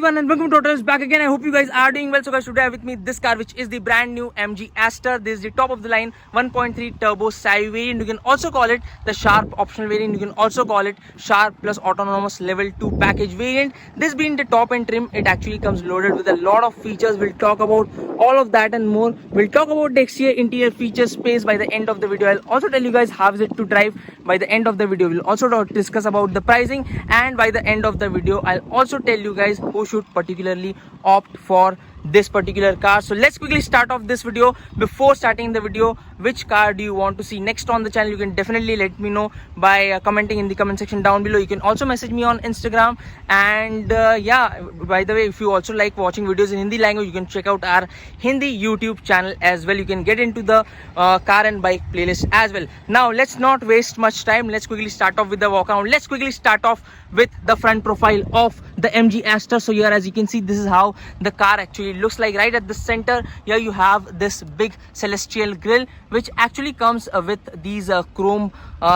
everyone and welcome to AutoRevzz back again. I hope you guys are doing well. So guys, today I have with me this car, which is the brand new MG Astor. This is the top of the line 1.3 turbo Savvy variant. You can also call it the Sharp optional variant. You can also call it Sharp plus autonomous level 2 package variant. This being the top end trim, it actually comes loaded with a lot of features. We'll talk about all of that and more. We'll talk about the exterior interior features space by the end of the video. I'll also tell you guys how is it to drive by the end of the video. We'll also discuss about the pricing, and by the end of the video I'll also tell you guys who should particularly opt for this particular car. So let's quickly start off this video. Before starting the video, which car do you want to see next on the channel? You can definitely let me know by commenting in the comment section down below. You can also message me on Instagram, and yeah, by the way, if you also like watching videos in Hindi language, you can check out our Hindi YouTube channel as well. You can get into the car and bike playlist as well. Now let's not waste much time. Let's quickly start off with the walk around. Let's quickly start off with the front profile of the MG Astor. So here, as you can see, this is how the car actually looks like. Right at the center here you have this big celestial grille, which actually comes with these chrome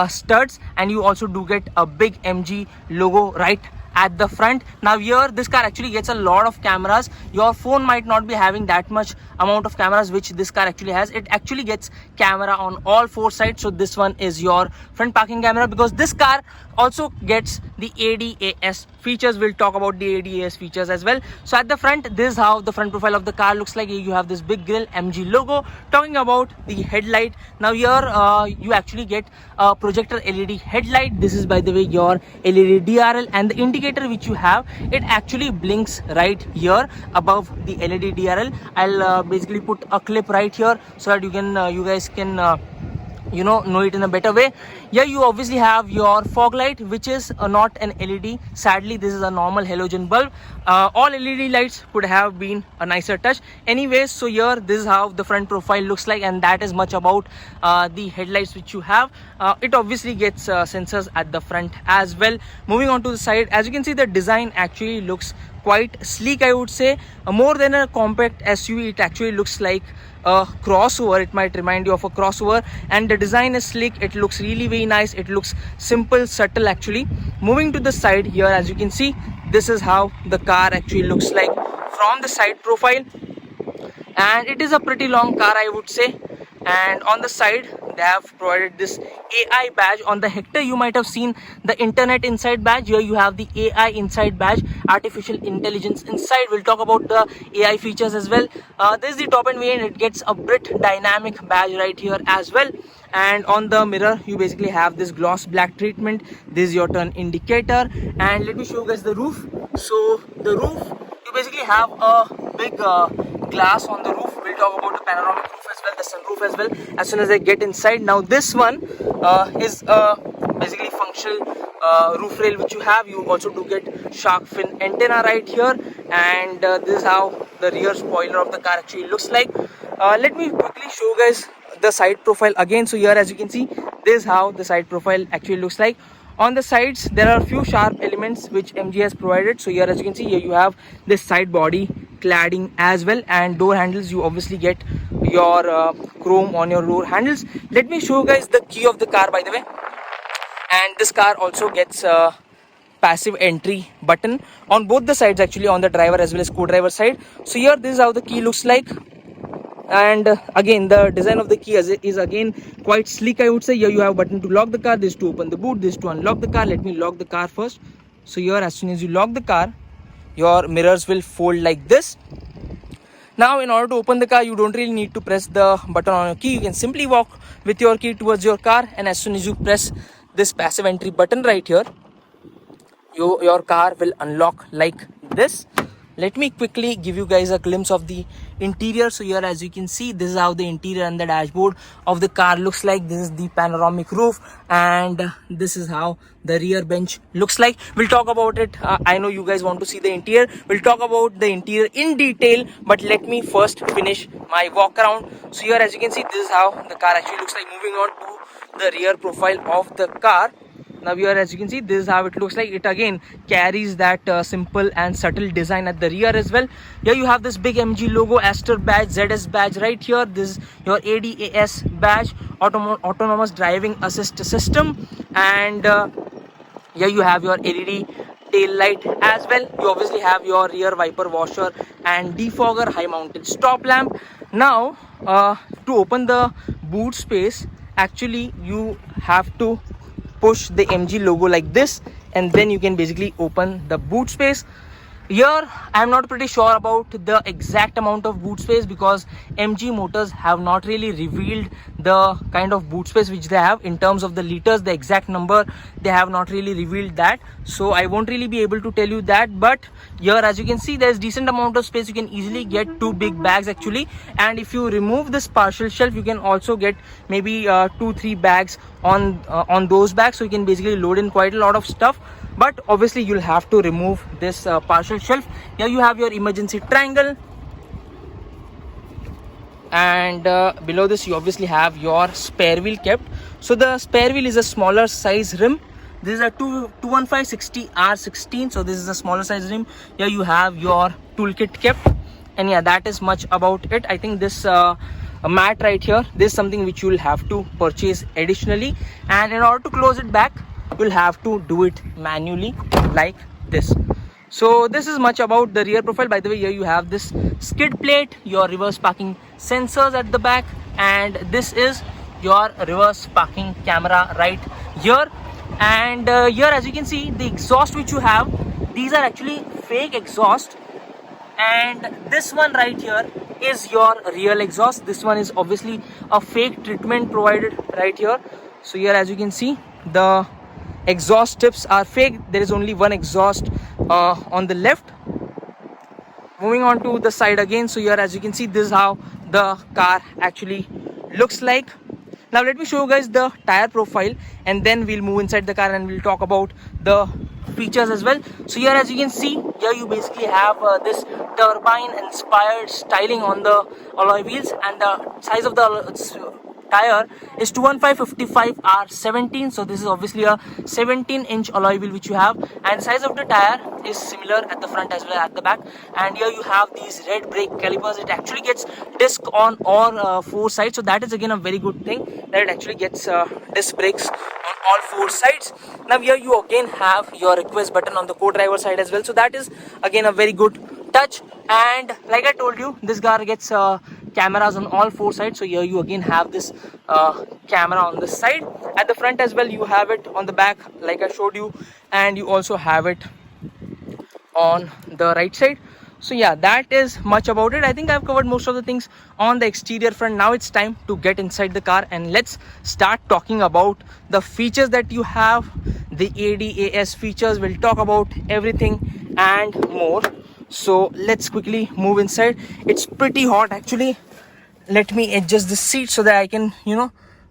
studs, and you also do get a big MG logo right at the front. Now here, this car actually gets a lot of cameras. Your phone might not be having that much amount of cameras which this car actually has. It actually gets camera on all four sides. So this one is your front parking camera, because this car also gets the ADAS features. We'll talk about the ADAS features as well. So at the front, this is how the front profile of the car looks like. You have this big grille, MG logo. Talking about the headlight, now here you actually get a projector LED headlight. This is, by the way, your LED DRL, and the indicator which you have, it actually blinks right here above the LED DRL. I'll basically put a clip right here so that you guys can know it in a better way. Yeah, you obviously have your fog light, which is not an LED. Sadly, this is a normal halogen bulb. All LED lights could have been a nicer touch. Anyways, so here, this is how the front profile looks like, and that is much about the headlights which you have. It obviously gets sensors at the front as well. Moving on to the side, as you can see, the design actually looks quite sleek, I would say. More than a compact SUV, it actually looks like a crossover. It might remind you of a crossover, and the design is sleek. It looks really very nice. It looks simple, subtle actually. Moving to the side here, as you can see, this is how the car actually looks like from the side profile, and it is a pretty long car, I would say. And on the side, they have provided this AI badge. On the Hector, you might have seen the internet inside badge. Here you have the AI inside badge, artificial intelligence inside. We'll talk about the AI features as well. This is the top end variant. It gets a Brit dynamic badge right here as well. And on the mirror, you basically have this gloss black treatment. This is your turn indicator, and let me show you guys the roof. So the roof, you basically have a big glass on the roof. We'll talk about the panoramic roof as well, the sunroof as well, as soon as I get inside. Now this one is basically functional roof rail which you have. You also do get shark fin antenna right here, and this is how the rear spoiler of the car actually looks like. Let me quickly show you guys the side profile again. So here, as you can see, this is how the side profile actually looks like. On the sides, there are a few sharp elements which MG has provided. So here, as you can see, here you have this side body cladding as well, and door handles, you obviously get your chrome on your door handles. Let me show you guys the key of the car, by the way. And this car also gets a passive entry button on both the sides, actually, on the driver as well as co-driver side. So here, this is how the key looks like. And again, the design of the key is again quite sleek, I would say. Here you have a button to lock the car, this to open the boot, this to unlock the car. Let me lock the car first. So here, as soon as you lock the car, your mirrors will fold like this. Now, in order to open the car, you don't really need to press the button on your key. You can simply walk with your key towards your car, and as soon as you press this passive entry button right here, your car will unlock like this. Let me quickly give you guys a glimpse of the interior. So here, as you can see, this is how the interior and the dashboard of the car looks like. This is the panoramic roof, and this is how the rear bench looks like. We'll talk about it. I know you guys want to see the interior. We'll talk about the interior in detail, but let me first finish my walk around. So here, as you can see, this is how the car actually looks like. Moving on to the rear profile of the car. Now here, as you can see, this is how it looks like. It again carries that simple and subtle design at the rear as well. Here you have this big MG logo, Astor badge, ZS badge right here. This is your ADAS badge, autonomous driving assist system, and here you have your LED tail light as well. You obviously have your rear wiper washer and defogger, high mounted stop lamp. Now to open the boot space, actually you have to push the MG logo like this, and then you can basically open the boot space. Here I am not pretty sure about the exact amount of boot space, because MG Motors have not really revealed the kind of boot space which they have in terms of the liters. The exact number they have not really revealed that, so I won't really be able to tell you that. But here, as you can see, there's decent amount of space. You can easily get 2 big bags actually, and if you remove this partial shelf, you can also get maybe 2-3 bags on those bags, so you can basically load in quite a lot of stuff. But obviously you'll have to remove this partial shelf. Here you have your emergency triangle, and below this you obviously have your spare wheel kept. So the spare wheel is a smaller size rim. This is a 215/60 R16, so this is a smaller size rim. Here you have your toolkit kept, and yeah, that is much about it. I think this mat right here, this is something which you'll have to purchase additionally, and in order to close it back, you'll have to do it manually like this. So this is much about the rear profile. By the way, here you have this skid plate, your reverse parking sensors at the back, and this is your reverse parking camera right here. And here, as you can see, the exhaust which you have, these are actually fake exhaust, and this one right here is your real exhaust. This one is obviously a fake treatment provided right here. So here, as you can see, the exhaust tips are fake. There is only one exhaust on the left. Moving on to the side again, so here, as you can see, this is how the car actually looks like. Now let me show you guys the tire profile, and then we'll move inside the car and we'll talk about the features as well. So here, as you can see, here you basically have this turbine inspired styling on the alloy wheels, and the size of the tire is 215/55 R17. So this is obviously a 17-inch alloy wheel which you have, and the size of the tire is similar at the front as well as at the back. And here you have these red brake calipers. It actually gets disc on all 4 sides, so that is again a very good thing, that it actually gets disc brakes on all 4 sides. Now here you again have your request button on the co-driver side as well, so that is again a very good touch. And like I told you, this car gets cameras on all 4 sides. So here you again have this camera on this side. At the front as well, you have it on the back like I showed you, and you also have it on the right side. So yeah, that is much about it. I think I've covered most of the things on the exterior front. Now it's time to get inside the car, and let's start talking about the features that you have, the ADAS features. We'll talk about everything and more. So let's quickly move inside. It's pretty hot actually. Let me adjust the seat so that I can,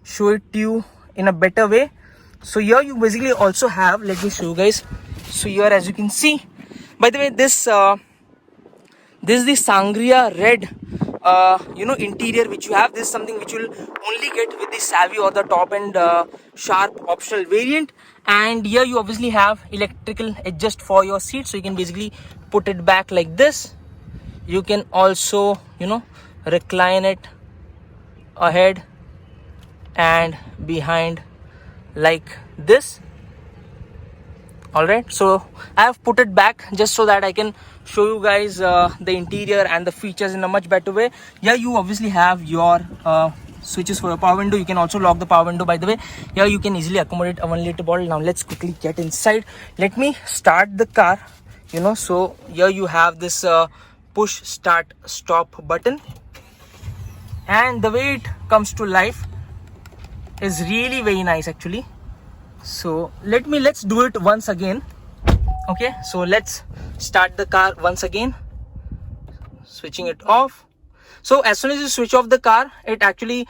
show it to you in a better way. So here you basically also have, let me show you guys. So here, as you can see, by the way, this is the Sangria red interior which you have. This is something which you'll only get with the Savvy or the top end Sharp optional variant. And here you obviously have electrical adjust for your seat, so you can basically put it back like this. You can also recline it ahead and behind like this. Alright, so I have put it back just so that I can show you guys the interior and the features in a much better way. Here you obviously have your switches for your power window. You can also lock the power window, by the way. Here you can easily accommodate a 1-liter bottle. Now let's quickly get inside. Let me start the car. So here you have this push start stop button, and the way it comes to life is really very nice actually. So let's do it once again. Okay, so let's start the car once again, switching it off. So as soon as you switch off the car, it actually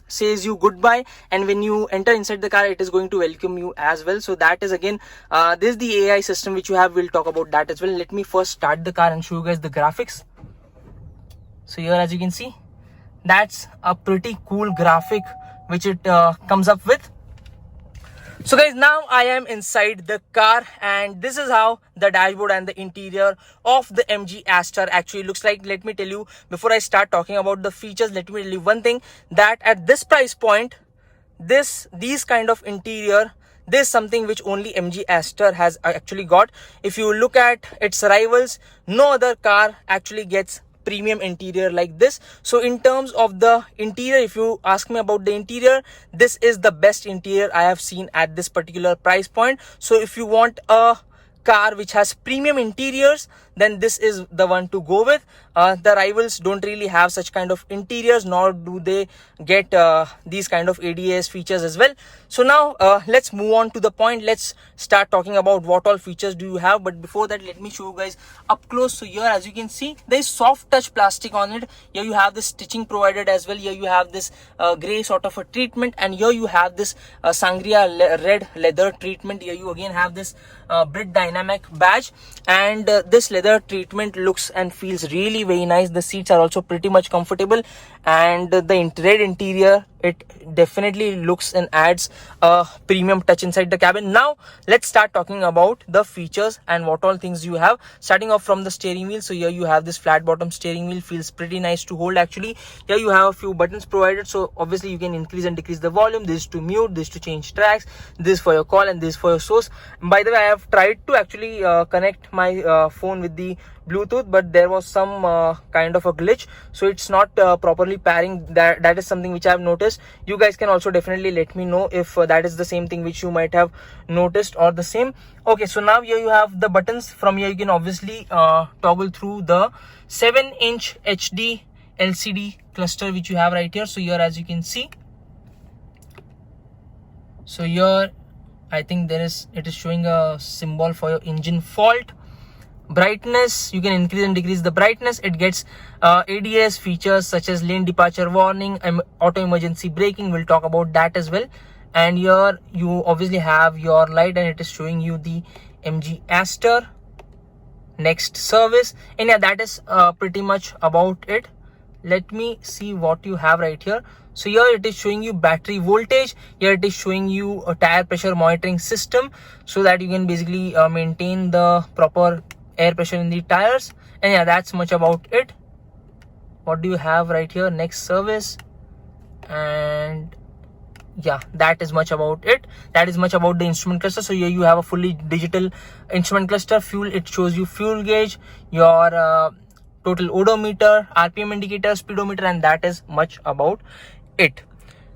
says you goodbye, and when you enter inside the car, it is going to welcome you as well. So that is again this is the AI system which you have. We'll talk about that as well. Let me first start the car and show you guys the graphics. So here, as you can see, that's a pretty cool graphic which it comes up with. So guys, now I am inside the car, and this is how the dashboard and the interior of the MG Astor actually looks like. Let me tell you, before I start talking about the features, let me tell you one thing, that at this price point, these kind of interior, This is something which only MG Astor has actually got. If you look at its rivals, no other car actually gets premium interior like this. So in terms of the interior, if you ask me about the interior, this is the best interior I have seen at this particular price point. So if you want a car which has premium interiors, then this is the one to go with. The rivals don't really have such kind of interiors, nor do they get these kind of ADAS features as well. So now let's move on to the point. Let's start talking about what all features do you have. But before that, let me show you guys up close. So here, as you can see, there is soft touch plastic on it. Here you have this stitching provided as well. Here you have this gray sort of a treatment, and here you have this sangria red leather treatment. Here you again have this Brit Dynamic badge, and this leather treatment looks and feels really very nice. The seats are also pretty much comfortable, and the red interior, it definitely looks and adds a premium touch inside the cabin. Now let's start talking about the features and what all things you have, starting off from the steering wheel. So here you have this flat bottom steering wheel, feels pretty nice to hold actually. Here you have a few buttons provided, so obviously you can increase and decrease the volume. This is to mute, this is to change tracks, this is for your call, and this is for your source. By the way, I have tried to actually connect my phone with the Bluetooth, but there was some kind of a glitch, so it's not properly pairing. That is something which I have noticed. You guys can also definitely let me know if that is the same thing which you might have noticed or the same. Okay, so now here you have the buttons. From here you can obviously toggle through the 7-inch HD LCD cluster which you have right here. So here, as you can see, so here I think it is showing a symbol for your engine fault. Brightness, you can increase and decrease the brightness. It gets ADAS features such as lane departure warning, auto emergency braking. We'll talk about that as well. And here you obviously have your light, and it is showing you the MG Astor next service. And yeah, that is pretty much about it. Let me see what you have right here. So here it is showing you battery voltage. Here it is showing you a tire pressure monitoring system, so that you can basically maintain the proper air pressure in the tires. And yeah, that's much about it. What do you have right here? Next service. And yeah, that is much about it. That is much about the instrument cluster. So here you have a fully digital instrument cluster. Fuel, it shows you fuel gauge, your total odometer, RPM indicator, speedometer, and that is much about it.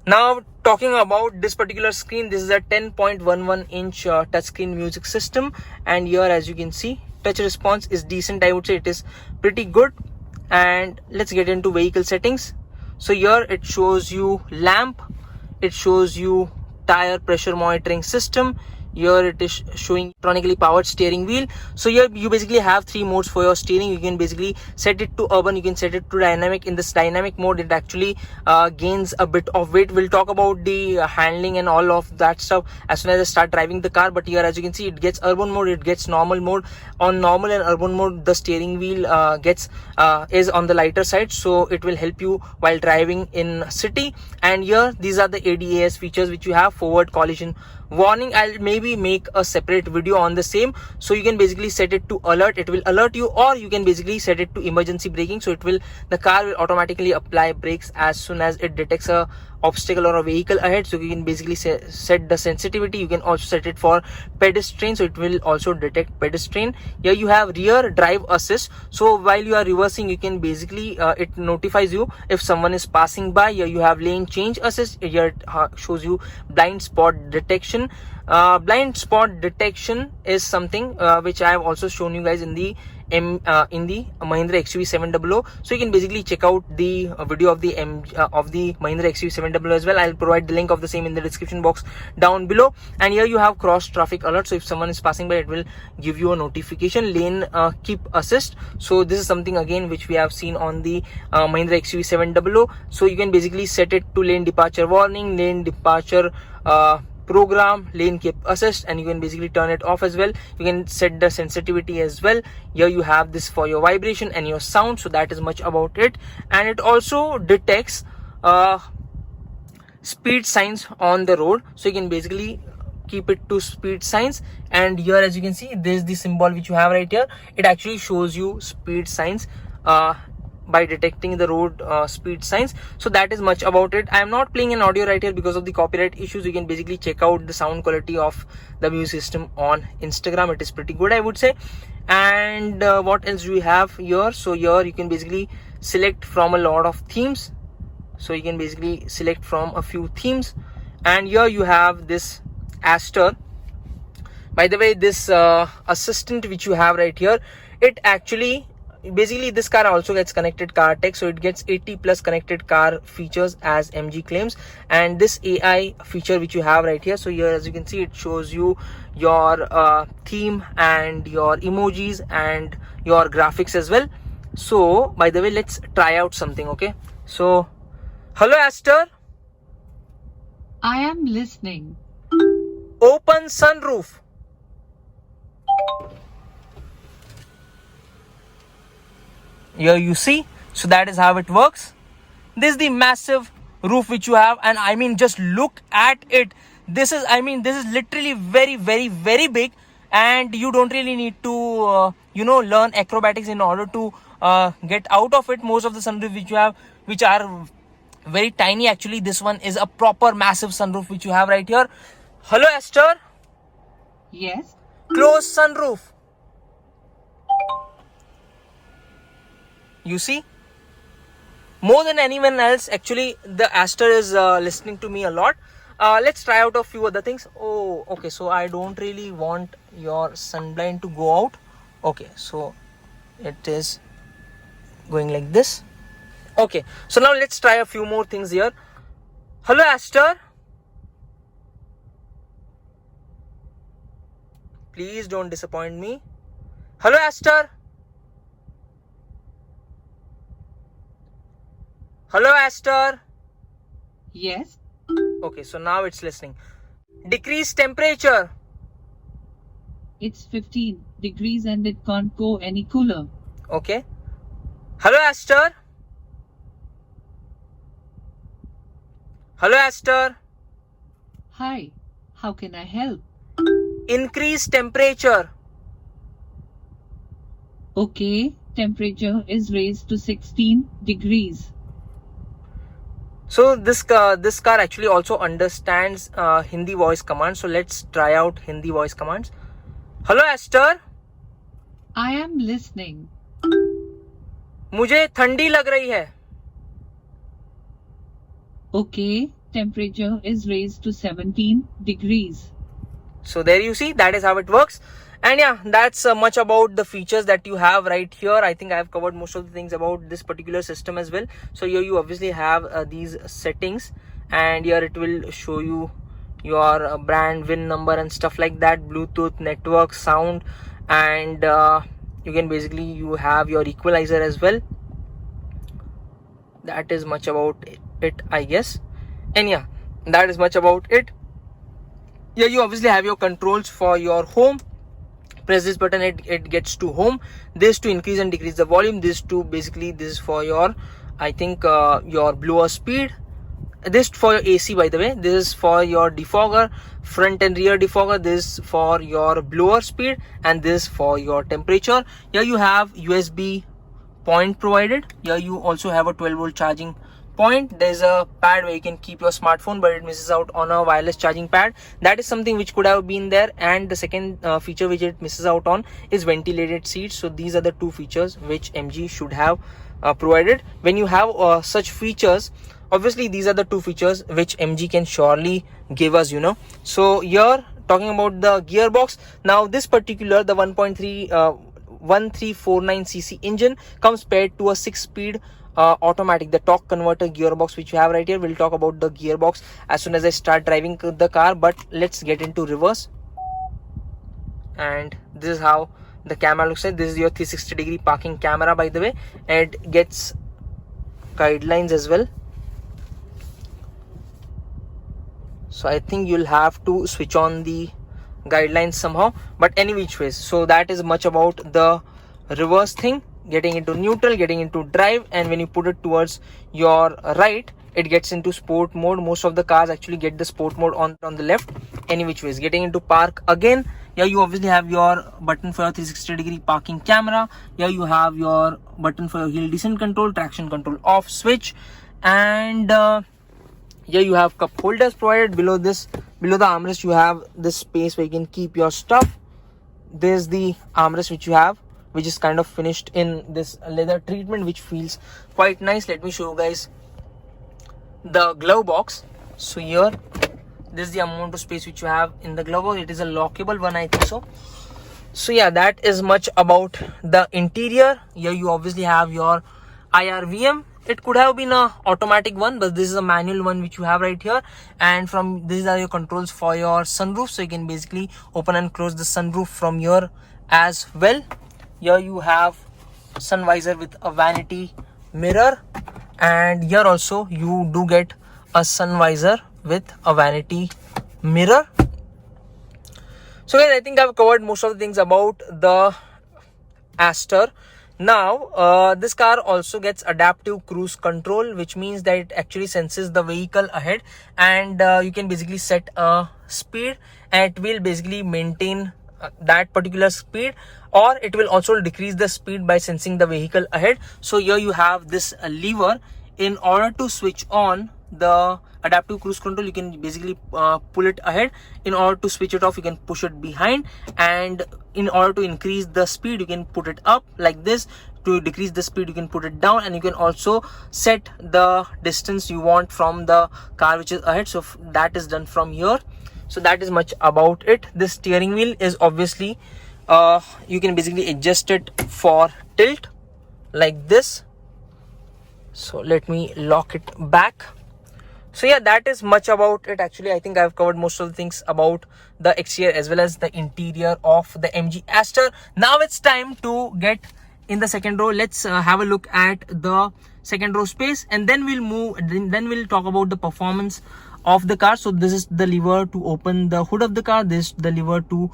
Now talking about this particular screen, this is a 10.11 inch touchscreen music system, and here, as you can see, touch response is decent. I would say it is pretty good. And let's get into vehicle settings. So here it shows you lamp, it shows you tire pressure monitoring system. Here it is showing electronically powered steering wheel. So here you basically have 3 modes for your steering. You can basically set it to urban, you can set it to dynamic. In this dynamic mode, it actually gains a bit of weight. We'll talk about the handling and all of that stuff as soon as I start driving the car. But here, as you can see, it gets urban mode, it gets normal mode. On normal and urban mode, the steering wheel is on the lighter side, so it will help you while driving in city. And here, these are the ADAS features which you have. Forward collision warning, I'll maybe make a separate video on the same. So you can basically set it to alert, it will alert you, or you can basically set it to emergency braking. So the car will automatically apply brakes as soon as it detects a obstacle or a vehicle ahead. So you can basically set the sensitivity. You can also set it for pedestrian, so it will also detect pedestrian. Here you have rear drive assist. So while you are reversing, you can basically it notifies you if someone is passing by. Here you have lane change assist. Here it shows you blind spot detection. Blind spot detection is something which I have also shown you guys in the Mahindra XUV 700. So you can basically check out the video of the Mahindra XUV 700 as well. I'll provide the link of the same in the description box down below. And here you have cross traffic alert. So if someone is passing by, it will give you a notification. Lane keep assist. So this is something again which we have seen on the Mahindra XUV 700. So you can basically set it to lane departure warning, lane departure program, lane keep assist, and you can basically turn it off as well. You can set the sensitivity as well. Here you have this for your vibration and your sound. So that is much about it. And it also detects speed signs on the road. So you can basically keep it to speed signs. And here, as you can see, this is the symbol which you have right here. It actually shows you speed signs by detecting the road speed signs. So that is much about it. I am not playing an audio right here because of the copyright issues. You can basically check out the sound quality of the music system on Instagram. It is pretty good, I would say. And what else do we have here? So here you can basically select from a lot of themes. So you can basically select from a few themes, and here you have this Astor. By the way, this assistant which you have right here, it actually basically, this car also gets connected car tech, so it gets 80 plus connected car features as MG claims. And this AI feature which you have right here, so here as you can see, it shows you your theme and your emojis and your graphics as well. So by the way, let's try out something. Okay, so hello Astor, I am listening. open sunroof. Here you see, so that is how it works. This is the massive roof which you have, and I mean, just look at it. This is, I mean, this is literally very, very, very big, and you don't really need to learn acrobatics in order to get out of it. Most of the sunroof which you have, which are very tiny, actually this one is a proper massive sunroof which you have right here. Hello Astor, Yes. close sunroof. You see, more than anyone else, actually the Astor is listening to me a lot. Let's try out a few other things. Oh, okay, so I don't really want your sunblind to go out. Okay, so it is going like this. Okay, so now let's try a few more things here. Hello Astor, please don't disappoint me. Hello Astor, hello Astor. Yes. Okay, so now it's listening. Decrease temperature. It's 15 degrees and it can't go any cooler. Okay. Hello Astor. Hello Astor. Hi. How can I help? Increase temperature. Okay. Temperature is raised to 16 degrees. So this car actually also understands Hindi voice commands. So let's try out Hindi voice commands. Hello Astor, I am listening. मुझे ठंडी लग रही है. Okay. Temperature is raised to 17 degrees. So there you see, that is how it works. And yeah, that's much about the features that you have right here. I think I have covered most of the things about this particular system as well. So here you obviously have these settings, and here it will show you your brand, VIN number and stuff like that, Bluetooth, network, sound, and you can basically, you have your equalizer as well. That is much about it, I guess. And yeah, that is much about it. Here you obviously have your controls for your home. Press this button, it gets to home. This to increase and decrease the volume. This to basically, this is for your, I think your blower speed. This for your AC, by the way. This is for your defogger, front and rear defogger. This for your blower speed, and this for your temperature. Here you have USB point provided. Here you also have a 12-volt charging point. There's a pad where you can keep your smartphone, but it misses out on a wireless charging pad. That is something which could have been there. And the second feature which it misses out on is ventilated seats. So these are the two features which MG should have provided. When you have such features, obviously these are the two features which MG can surely give us, So here, talking about the gearbox, now this particular, the 1.3 1349cc engine comes paired to a 6-speed automatic, the torque converter gearbox which you have right here. We'll talk about the gearbox as soon as I start driving the car, but let's get into reverse. And this is how the camera looks like. This is your 360-degree parking camera, by the way, and it gets guidelines as well. So I think you'll have to switch on the guidelines somehow, but any which ways. So that is much about the reverse thing, getting into neutral, getting into drive, and when you put it towards your right, it gets into sport mode. Most of the cars actually get the sport mode on the left. Any which ways, getting into park again, Here you obviously have your button for your 360-degree parking camera. Here you have your button for your hill descent control, traction control off switch, and here you have cup holders provided. Below the armrest you have this space where you can keep your stuff. There's the armrest which you have, which is kind of finished in this leather treatment, which feels quite nice. Let me show you guys the glove box. So here, this is the amount of space which you have in the glove box. It is a lockable one, I think so. So yeah, that is much about the interior. Here you obviously have your IRVM. It could have been a automatic one, but this is a manual one which you have right here. And from these are your controls for your sunroof, so you can basically open and close the sunroof from here as well. Here you have sun visor with a vanity mirror, and here also you do get a sun visor with a vanity mirror. So guys, I think I've covered most of the things about the Astor. Now this car also gets adaptive cruise control, which means that it actually senses the vehicle ahead, and you can basically set a speed and it will basically maintain that particular speed, or it will also decrease the speed by sensing the vehicle ahead. So here you have this lever. In order to switch on the adaptive cruise control, you can basically pull it ahead. In order to switch it off, you can push it behind, and in order to increase the speed, you can put it up like this. To decrease the speed, you can put it down, and you can also set the distance you want from the car which is ahead. So that is done from here. So that is much about it. This steering wheel is obviously you can basically adjust it for tilt like this. So let me lock it back. So yeah, that is much about it. Actually, I think I've covered most of the things about the exterior as well as the interior of the MG Astor. Now it's time to get in the second row. Let's have a look at the second row space, and then we'll move. Then we'll talk about the performance of the car. So this is the lever to open the hood of the car. This is the lever to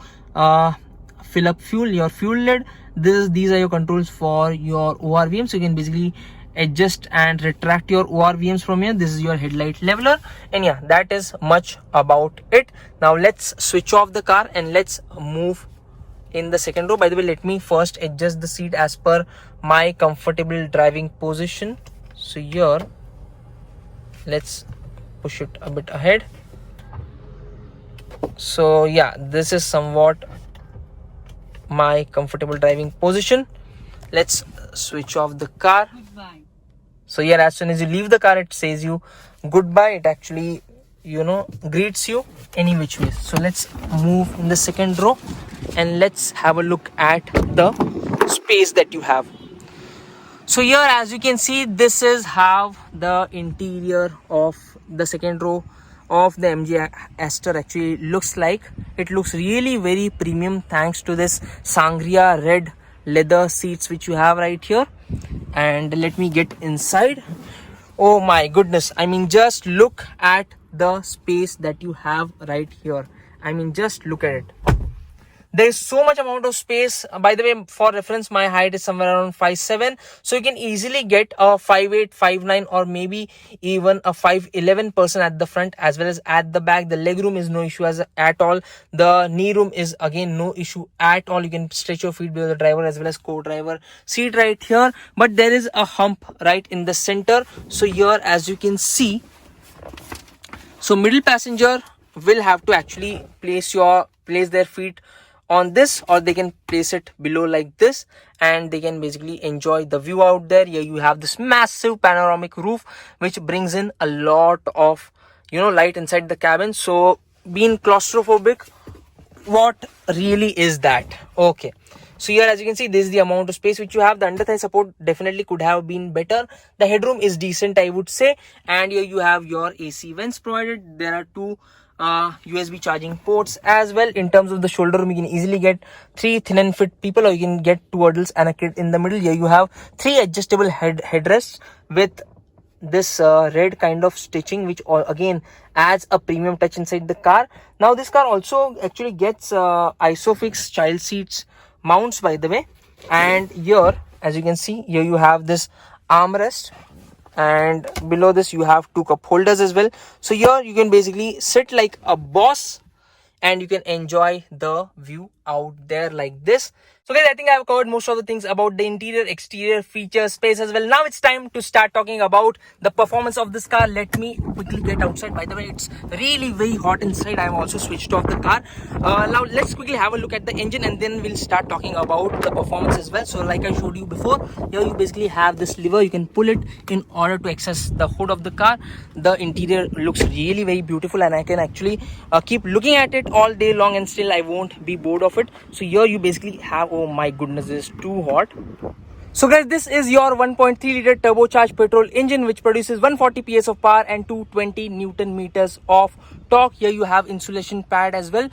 fill up fuel, your fuel lid. These are your controls for your ORVM. So you can basically adjust and retract your ORVMs from here. This is your headlight leveler, and yeah, that is much about it. Now let's switch off the car and let's move in the second row. By the way, let me first adjust the seat as per my comfortable driving position. So here, let's push it a bit ahead. So yeah, this is somewhat my comfortable driving position. Let's switch off the car. Goodbye. So here, as soon as you leave the car, it says you goodbye. It actually, greets you any which way. So let's move in the second row and let's have a look at the space that you have. So here, as you can see, this is how the interior of the second row of the MG Astor actually looks like. It looks really very premium thanks to this sangria red leather seats which you have right here. And let me get inside. Oh my goodness, I mean, just look at the space that you have right here. I mean, just look at it. There is so much amount of space. By the way, for reference, my height is somewhere around 5'7", so you can easily get a 5'8", 5'9", or maybe even a 5'11" person at the front as well as at the back. The leg room is no issue at all. The knee room is again no issue at all. You can stretch your feet below the driver as well as co-driver seat right here. But there is a hump right in the center. So here, as you can see, so middle passenger will have to actually place their feet on this, or they can place it below like this, and they can basically enjoy the view out there. Here you have this massive panoramic roof which brings in a lot of light inside the cabin. So being claustrophobic, what really is that? Okay, so here, as you can see, this is the amount of space which you have. The under thigh support definitely could have been better. The headroom is decent, I would say. And here you have your AC vents provided. There are two USB charging ports as well. In terms of the shoulder room, you can easily get 3 thin and fit people, or you can get 2 adults and a kid in the middle. Here you have 3 adjustable headrests with this red kind of stitching, which again adds a premium touch inside the car. Now this car also actually gets isofix child seats mounts, by the way. And here, as you can see, here you have this armrest, and below this you have 2 cup holders as well. So here you can basically sit like a boss and you can enjoy the view out there like this. So guys, I think I've covered most of the things about the interior, exterior, features, space as well. Now it's time to start talking about the performance of this car. Let me quickly get outside. By the way, it's really very hot inside. I've also switched off the car. Now let's quickly have a look at the engine, and then we'll start talking about the performance as well. So like I showed you before, here you basically have this lever. You can pull it in order to access the hood of the car. The interior looks really very beautiful, and I can actually keep looking at it all day long and still I won't be bored of it. So here you basically have, oh my goodness, this is too hot. So guys, this is your 1.3 liter turbocharged petrol engine which produces 140 PS of power and 220 Newton meters of torque. Here you have insulation pad as well,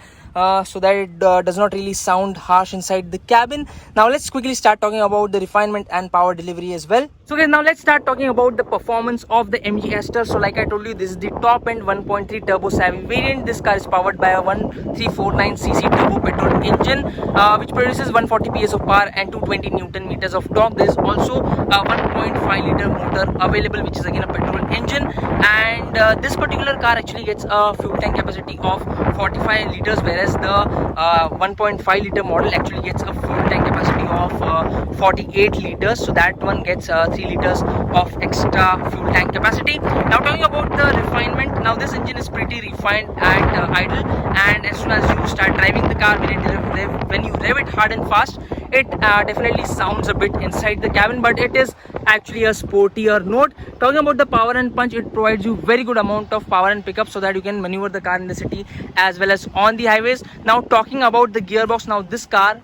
so that it does not really sound harsh inside the cabin. Now let's quickly start talking about the refinement and power delivery as well. So guys, now let's start talking about the performance of the MG Astor. So like I told you, this is the top end 1.3 turbo savvy variant. This car is powered by a 1349cc turbo petrol engine which produces 140 PS of power and 220 Newton meters of torque. There is also a 1.5 liter motor available, which is again a petrol engine, and this particular car actually gets a fuel tank capacity of 45 liters, whereas the 1.5 liter model actually gets a fuel tank capacity of 48 liters. So that one gets 3 liters of extra fuel tank capacity. Now talking about the refinement, now this engine is pretty refined at idle, and as soon as you start driving the car, when you rev it hard and fast, it definitely sounds a bit inside the cabin, but it is actually a sportier note. Talking about the power and punch, it provides you very good amount of power and pickup so that you can maneuver the car in the city as well as on the highways. Now talking about the gearbox, now this car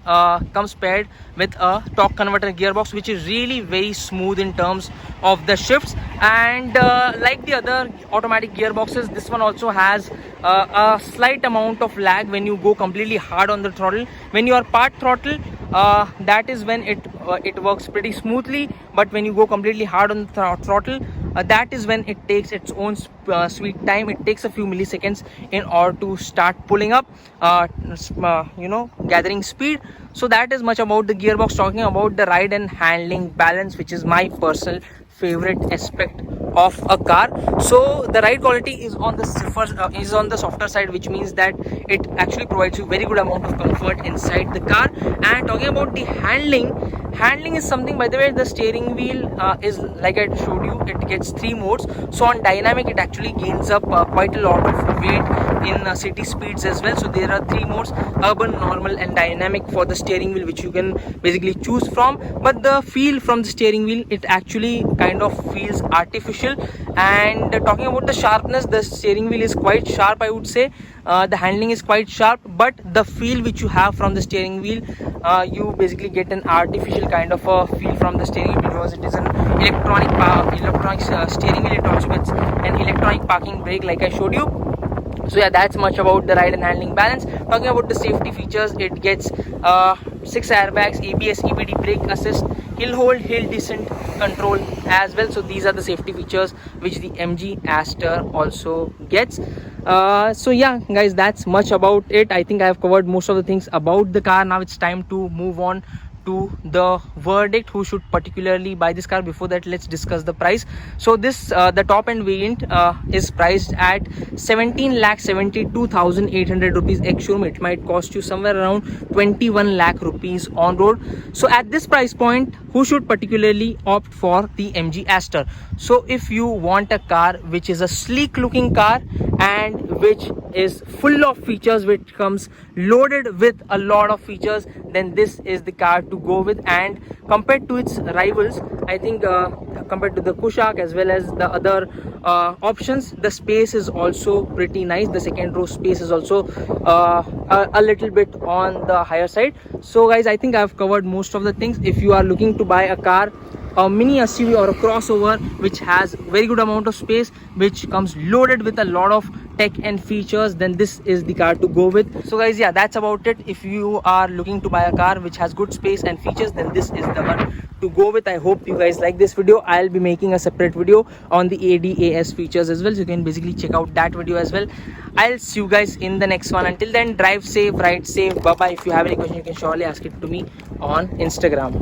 comes paired with a torque converter gearbox which is really very smooth in terms of the shifts, and like the other automatic gearboxes, this one also has a slight amount of lag when you go completely hard on the throttle. When you are part throttle, that is when it works pretty smoothly, but when you go completely hard on the throttle, that is when it takes its own sweet time. It takes a few milliseconds in order to start pulling up, gathering speed. So that is much about the gearbox. Talking about the ride and handling balance, which is my personal favorite aspect of a car. So the ride quality is on the softer side, which means that it actually provides you very good amount of comfort inside the car. And talking about the handling is something, by the way, the steering wheel is, like I showed you, it gets 3 modes. So on dynamic, it actually gains up quite a lot of weight in city speeds as well. So there are 3 modes: urban, normal and dynamic for the steering wheel, which you can basically choose from. But the feel from the steering wheel, it actually kind of feels artificial. And talking about the sharpness, the steering wheel is quite sharp, I would say. The handling is quite sharp, but the feel which you have from the steering wheel, you basically get an artificial kind of a feel from the steering wheel, because it is an electronic steering wheel. It also gets an electronic parking brake, like I showed you. So yeah, that's much about the ride and handling balance. Talking about the safety features, it gets 6 airbags, ABS, EBD, brake assist, hill hold, hill descent control as well. So these are the safety features which the MG Astor also gets. So yeah guys, that's much about it. I think I have covered most of the things about the car. Now it's time to move on to the verdict, who should particularly buy this car. Before that, let's discuss the price. So this the top end variant is priced at 17,72,800 rupees ex-showroom. It might cost you somewhere around 21 lakh rupees on road. So at this price point, who should particularly opt for the MG Astor? So if you want a car which is a sleek looking car and which is full of features, which comes loaded with a lot of features, then this is the car to go with. And compared to its rivals, I think compared to the Kushaq as well as the other options, the space is also pretty nice. The second row space is also a little bit on the higher side. So guys, I think I've covered most of the things. If you are looking to buy a car, a mini SUV or a crossover which has very good amount of space, which comes loaded with a lot of tech and features, then this is the car to go with. So guys, yeah, that's about it. If you are looking to buy a car which has good space and features, then this is the one to go with. I hope you guys like this video. I'll be making a separate video on the ADAS features as well, so you can basically check out that video as well. I'll see you guys in the next one. Until then, drive safe, ride safe. Bye bye. If you have any question, you can surely ask it to me on Instagram.